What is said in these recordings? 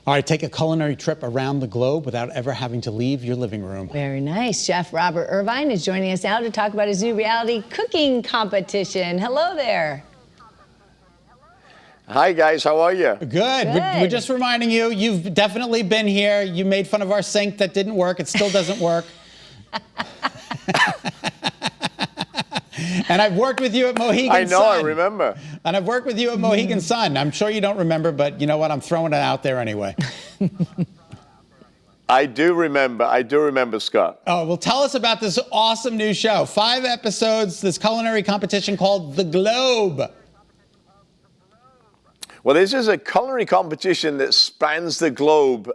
All right, take a culinary trip around the globe without ever having to leave your living room. Very nice. Chef Robert Irvine is joining us now to talk about his new reality cooking competition. Hello there. Hi, guys. How are you? Good. We're just reminding you, you've definitely been here. You made fun of our sink that didn't work. It still doesn't work. And I've worked with you at Mohegan Sun. I remember. And I've worked with you at Mohegan Sun. I'm sure you don't remember, but you know what? I'm throwing it out there anyway. I do remember, Scott. Oh, well, tell us about this awesome new show. 5 episodes, this culinary competition called The Globe. Well, this is a culinary competition that spans the globe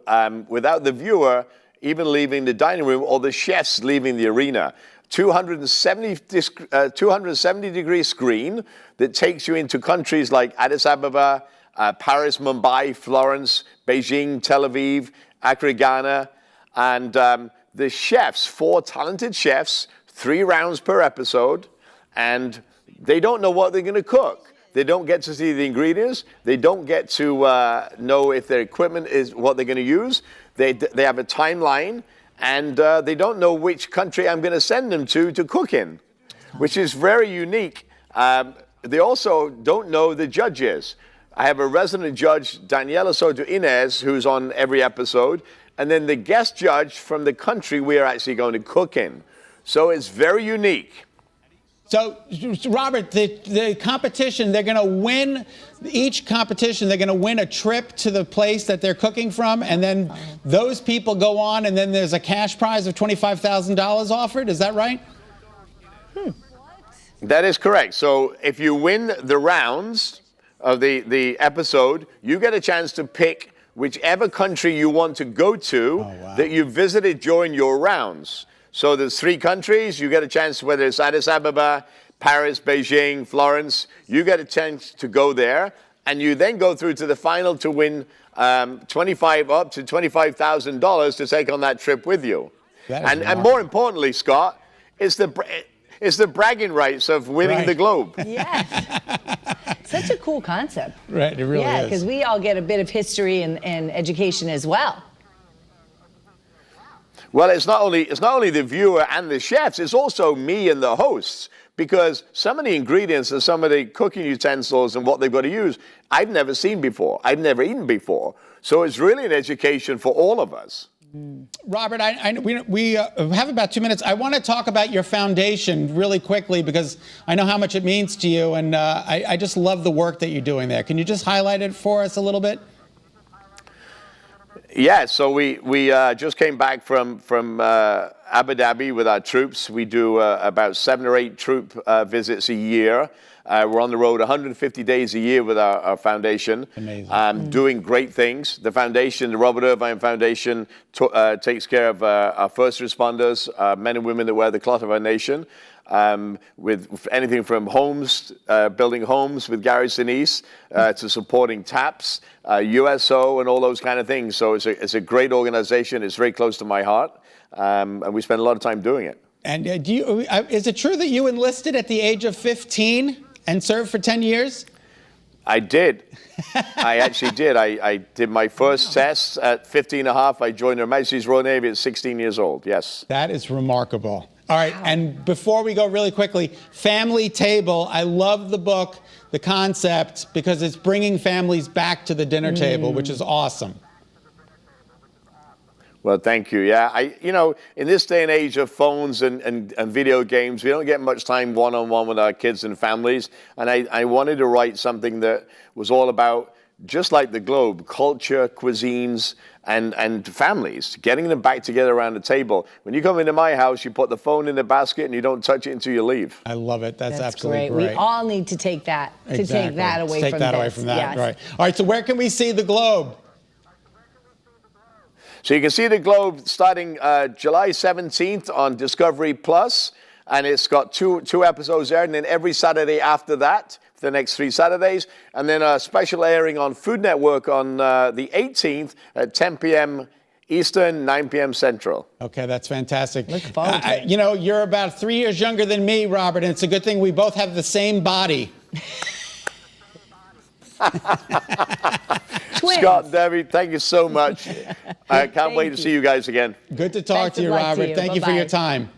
without the viewer even leaving the dining room or the chefs leaving the arena. 270-degree screen that takes you into countries like Addis Ababa, Paris, Mumbai, Florence, Beijing, Tel Aviv, Accra, Ghana. And the chefs, 4 talented chefs, 3 rounds per episode, and they don't know what they're going to cook. They don't get to see the ingredients. They don't get to know if their equipment is what they're going to use. They have a timeline, and they don't know which country I'm going to send them to cook in, which is very unique. They also don't know the judges. I have a resident judge, Daniela Soto Inez, who's on every episode, and then the guest judge from the country we are actually going to cook in. So it's very unique. So, Robert, the competition, they're going to win, each competition, they're going to win a trip to the place that they're cooking from, and then those people go on, and then there's a cash prize of $25,000 offered. Is that right? That is correct. So if you win the rounds of the episode, you get a chance to pick whichever country you want to go to that you visited during your rounds. So there's 3 countries. You get a chance, whether it's Addis Ababa, Paris, Beijing, Florence, you get a chance to go there. And you then go through to the final to win up to $25,000 to take on that trip with you. And more importantly, Scott, it's the bragging rights of winning the globe. Yes. Such a cool concept. Right, it really is. Yeah, because we all get a bit of history and education as well. Well, it's not only the viewer and the chefs, it's also me and the hosts, because some of the ingredients and some of the cooking utensils and what they've got to use, I've never seen before. I've never eaten before. So it's really an education for all of us. Robert, we have about 2 minutes. I want to talk about your foundation really quickly because I know how much it means to you, and I just love the work that you're doing there. Can you just highlight it for us a little bit? Yeah, so we just came back from Abu Dhabi with our troops. We do about 7 or 8 troop visits a year. We're on the road 150 days a year with our foundation. Amazing. Doing great things. The foundation, the Robert Irvine Foundation, takes care of our first responders, men and women that wear the cloth of our nation. With anything from homes, building homes with Gary Sinise, to supporting TAPS, USO, and all those kind of things. So it's a great organization. It's very close to my heart, and we spend a lot of time doing it. And is it true that you enlisted at the age of 15 and served for 10 years? I did. I actually did. I did my first test at 15 and a half. I joined Her Majesty's Royal Navy at 16 years old, yes. That is remarkable. All right, and before we go really quickly, Family Table. I love the book, the concept, because it's bringing families back to the dinner table, which is awesome. Well, thank you. Yeah, in this day and age of phones and video games, we don't get much time one-on-one with our kids and families. And I wanted to write something that was all about, just like the globe, culture, cuisines, and families, getting them back together around the table. When you come into my house, you put the phone in the basket and you don't touch it until you leave. I love it. That's absolutely great. We all need to take that, take that away from that. Right. All right, so where can we see the globe? So you can see the globe starting July 17th on Discovery Plus, and it's got two episodes there, and then every Saturday after that, for the next 3 Saturdays, and then a special airing on Food Network on the 18th at 10 p.m. Eastern, 9 p.m. Central. Okay, that's fantastic. Look forward to it. You're about 3 years younger than me, Robert, and it's a good thing we both have the same body. twins. Scott, Debbie, thank you so much. I can't wait to you. see you guys again. Good to talk Best to of you, luck to Robert. you. Thank you for your Bye-bye. time.